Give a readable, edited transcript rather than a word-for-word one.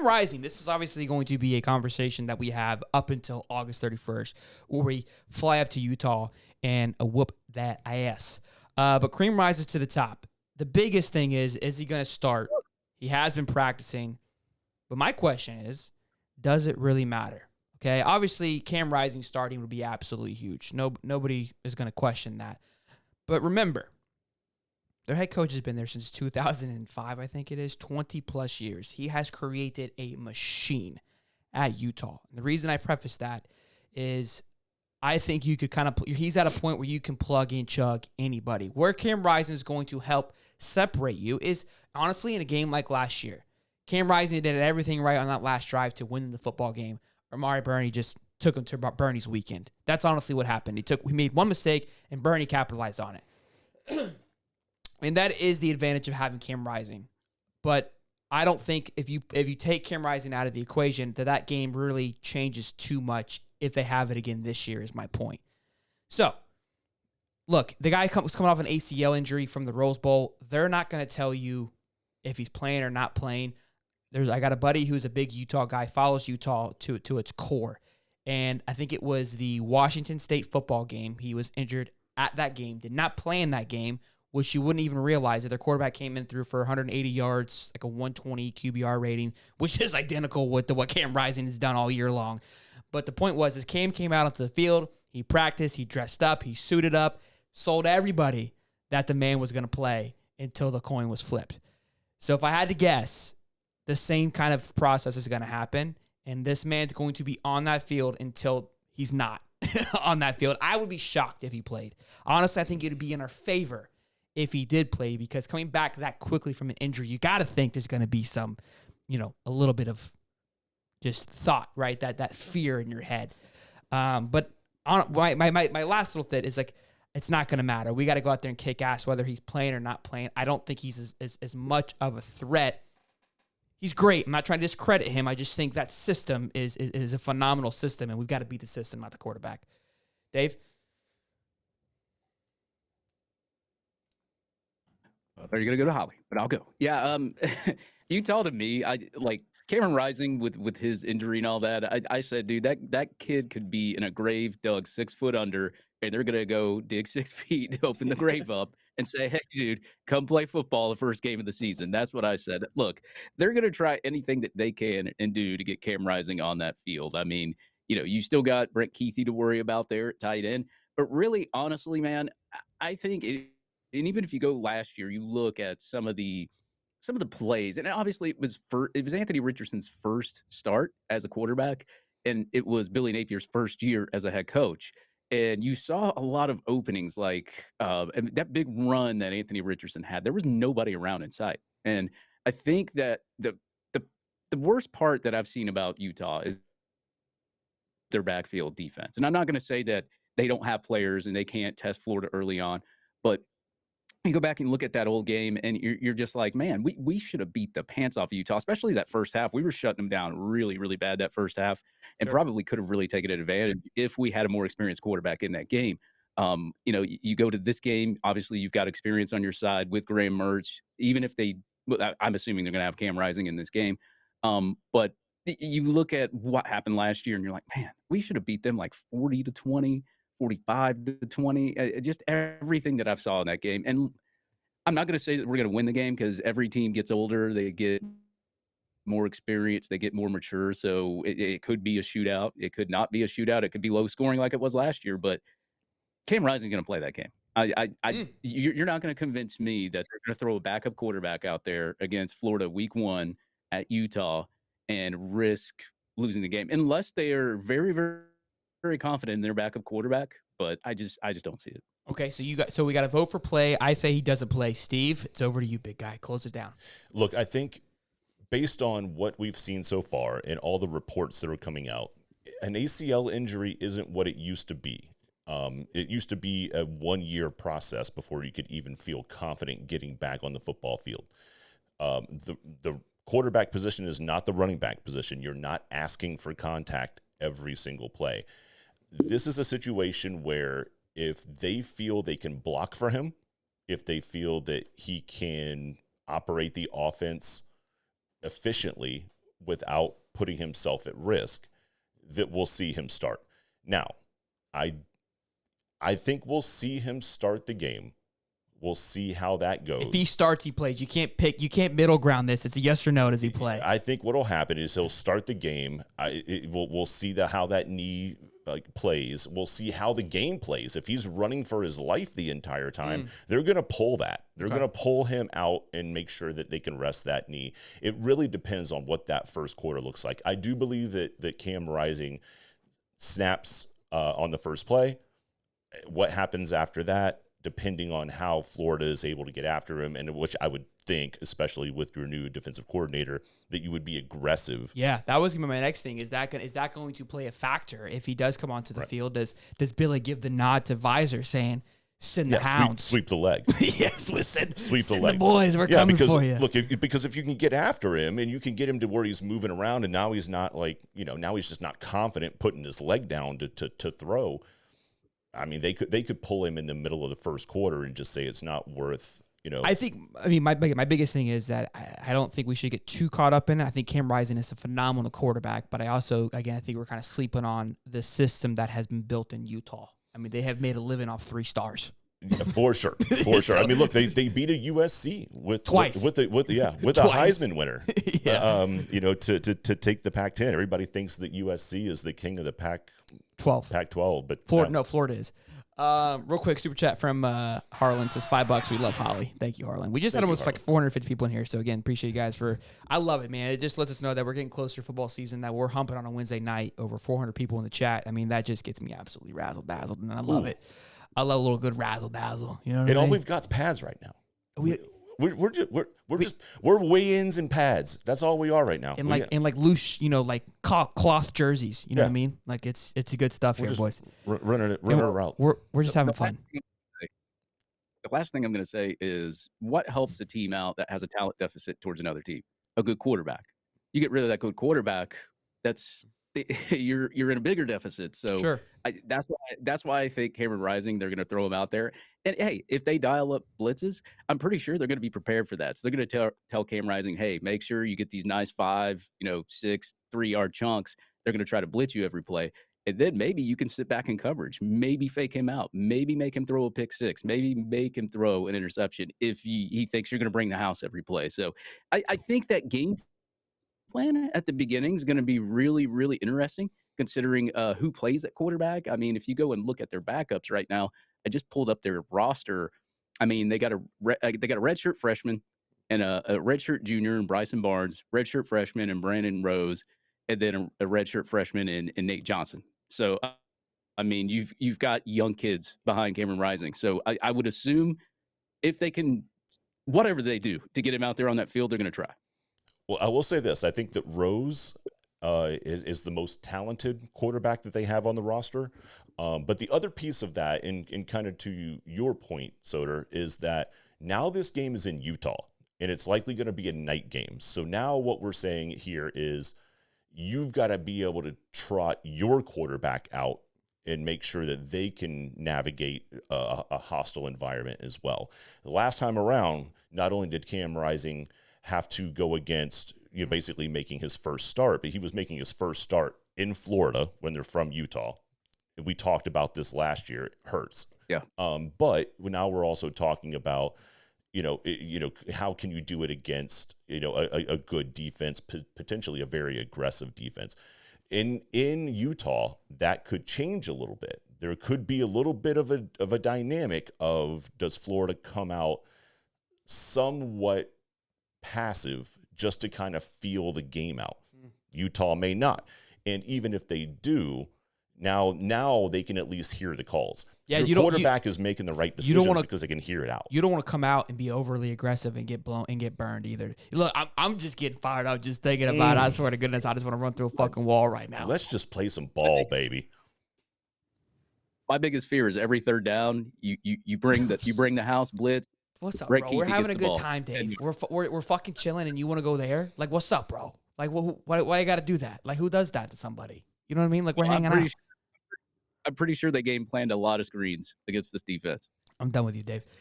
Cam Rising, this is obviously going to be a conversation that we have up until August 31st, where we fly up to Utah and whoop that ass. But Cam rises to the top. The biggest thing is he going to start? He has been practicing. But my question is, does it really matter? Okay, obviously, Cam Rising starting would be absolutely huge. Nobody is going to question that. But remember, their head coach has been there since 2005, I think it is, 20-plus years. He has created a machine at Utah. And the reason I preface that is I think you could he's at a point where you can plug and chug anybody. Where Cam Rising is going to help separate you is, honestly, in a game like last year. Cam Rising did everything right on that last drive to win the football game. Amari Burney just took him to Burney's weekend. That's honestly what happened. He made one mistake, and Burney capitalized on it. And that is the advantage of having Cam Rising. But I don't think if you take Cam Rising out of the equation, that game really changes too much if they have it again this year, is my point. So, look, the guy was coming off an ACL injury from the Rose Bowl. They're not going to tell you if he's playing or not playing. I got a buddy who's a big Utah guy, follows Utah to its core. And I think it was the Washington State football game. He was injured at that game, did not play in that game, which you wouldn't even realize that their quarterback came in through for 180 yards, like a 120 QBR rating, which is identical with what Cam Rising has done all year long. But the point was, Cam came out onto the field, he practiced, he dressed up, he suited up, sold everybody that the man was going to play until the coin was flipped. So if I had to guess, the same kind of process is going to happen, and this man's going to be on that field until he's not on that field. I would be shocked if he played. Honestly, I think it would be in our favor if he did play, because coming back that quickly from an injury, you got to think there's going to be some, a little bit of just thought, right? That fear in your head. But my last little bit is like, it's not going to matter. We got to go out there and kick ass whether he's playing or not playing. I don't think he's as much of a threat. He's great. I'm not trying to discredit him. I just think that system is a phenomenal system, and we've got to beat the system, not the quarterback. Dave? Are you going to go to Holly? But I'll go. Yeah, Utah to me, I like Cameron Rising with his injury and all that. I said, dude, that kid could be in a grave dug 6 foot under, and they're going to go dig 6 feet to open the grave up and say, hey, dude, come play football the first game of the season. That's what I said. Look, they're going to try anything that they can and do to get Cam Rising on that field. I mean, you still got Brent Keithy to worry about there at tight end. But really, honestly, man, I think and even if you go last year, you look at some of the plays, and obviously it was Anthony Richardson's first start as a quarterback, and it was Billy Napier's first year as a head coach. And you saw a lot of openings, like and that big run that Anthony Richardson had. There was nobody around in sight, and I think that the worst part that I've seen about Utah is their backfield defense. And I'm not going to say that they don't have players and they can't test Florida early on, but you go back and look at that old game, and you're just like, man, we should have beat the pants off of Utah, especially that first half. We were shutting them down really, really bad that first half, and probably could have really taken advantage if we had a more experienced quarterback in that game. You go to this game, obviously you've got experience on your side with Graham Mertz, even if I'm assuming they're going to have Cam Rising in this game. But you look at what happened last year, and you're like, man, we should have beat them like 40-20. 45-20, just everything that I've saw in that game. And I'm not going to say that we're going to win the game, because every team gets older, they get more experience, they get more mature. So it could be a shootout. It could not be a shootout. It could be low scoring like it was last year. But Cam Rising is going to play that game. You're not going to convince me that they're going to throw a backup quarterback out there against Florida week 1 at Utah and risk losing the game, unless they are very, very, very confident in their backup quarterback, but I just don't see it. Okay, so we got to vote for play. I say he doesn't play. Steve, it's over to you, big guy. Close it down. Look, I think based on what we've seen so far and all the reports that are coming out, an ACL injury isn't what it used to be. It used to be a 1-year process before you could even feel confident getting back on the football field. The quarterback position is not the running back position. You're not asking for contact every single play. This is a situation where if they feel they can block for him, if they feel that he can operate the offense efficiently without putting himself at risk, that we'll see him start. Now, I think we'll see him start the game. We'll see how that goes. If he starts, he plays. You can't middle ground this. It's a yes or no. Does he play? I think what'll happen is he'll start the game. We'll see how that knee plays. We'll see how the game plays. If he's running for his life the entire time, they're going to pull that. They're going to pull him out and make sure that they can rest that knee. It really depends on what that first quarter looks like. I do believe that Cam Rising snaps on the first play. What happens after that, depending on how Florida is able to get after him, and which I would think, especially with your new defensive coordinator, that you would be aggressive. Yeah, that was gonna be my next thing. Is that going to play a factor if he does come onto the field? Does Billy give the nod to Visor saying, "Send the hounds, sweep the leg"? Yes, sweep the leg. The boys, we're coming for you. Look, because if you can get after him and you can get him to where he's moving around, and now he's not now he's just not confident putting his leg down to throw. I mean, they could pull him in the middle of the first quarter and just say it's not worth, my biggest thing is that I don't think we should get too caught up in it. I think Cam Rising is a phenomenal quarterback, but I also, again, I think we're kind of sleeping on the system that has been built in Utah. I mean, they have made a living off 3 stars. Yeah, for sure. So, I mean, look, they beat a USC twice with a Heisman winner. To take the Pac-10. Everybody thinks that USC is the king of the Pac-12, but Florida is. Real quick, super chat from Harlan says $5. We love Holly. Thank you, Harlan. We just had almost like 450 people in here, so again, appreciate you guys I love it, man. It just lets us know that we're getting closer to football season, that we're humping on a Wednesday night, over 400 people in the chat. I mean, that just gets me absolutely razzle dazzled, and I love it. I love a little good razzle dazzle. You know what I mean? All we've got is pads right now. We're weigh-ins and pads. That's all we are right now. And like loose, like cloth jerseys. You know what I mean? Like it's good stuff here, boys. Running around. We're just having fun. The last thing I'm going to say is what helps a team out that has a talent deficit towards another team? A good quarterback. You get rid of that good quarterback, you're in a bigger deficit. So sure. That's why I think Cameron Rising, they're going to throw him out there. And hey, if they dial up blitzes, I'm pretty sure they're going to be prepared for that. So they're going to tell Cam Rising, hey, make sure you get these nice 5, 6, 3-yard chunks. They're going to try to blitz you every play. And then maybe you can sit back in coverage, maybe fake him out, maybe make him throw a pick 6, maybe make him throw an interception if he thinks you're going to bring the house every play. So I think that game plan at the beginning is going to be really, really interesting, considering who plays at quarterback. I mean, if you go and look at their backups right now, I just pulled up their roster. I mean, they got a redshirt freshman and a redshirt junior in Bryson Barnes, redshirt freshman and Brandon Rose, and then a redshirt freshman in Nate Johnson. So, I mean, you've got young kids behind Cameron Rising. So I would assume if they can, whatever they do to get him out there on that field, they're going to try. Well, I will say this. I think that Rose is the most talented quarterback that they have on the roster. But the other piece of that, and kind of to your point, Soder, is that now this game is in Utah, and it's likely going to be a night game. So now what we're saying here is you've got to be able to trot your quarterback out and make sure that they can navigate a hostile environment as well. The last time around, not only did Cam Rising have to go against, basically making his first start, but he was making his first start in Florida when they're from Utah. We talked about this last year. It hurts. Yeah. But now we're also talking about, how can you do it against, a good defense, potentially a very aggressive defense. In Utah, that could change a little bit. There could be a little bit of a dynamic of, does Florida come out somewhat passive just to kind of feel the game out? Utah may not. And even if they do, now they can at least hear the calls. Yeah, your quarterback is making the right decisions because they can hear it out. You don't want to come out and be overly aggressive and get blown and get burned either. Look, I'm just getting fired up just thinking about it. I swear to goodness, I just want to run through a fucking wall right now. Let's just play some ball, baby. My biggest fear is every third down, you bring the house blitz. What's up, bro? We're having a good time, Dave. We're fucking chilling, and you want to go there? Like, what's up, bro? Like, why you got to do that? Like, who does that to somebody? You know what I mean? Like, we're hanging out. I'm pretty sure they game planned a lot of screens against this defense. I'm done with you, Dave.